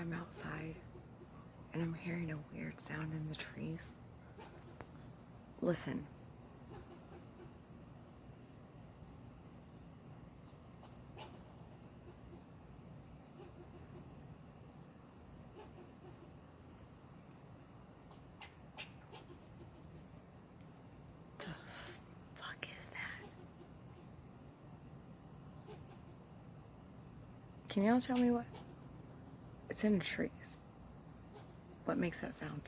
I'm outside and I'm hearing a weird sound in the trees. Listen. The fuck is that? Can y'all tell me what? It's in the trees. What makes that sound?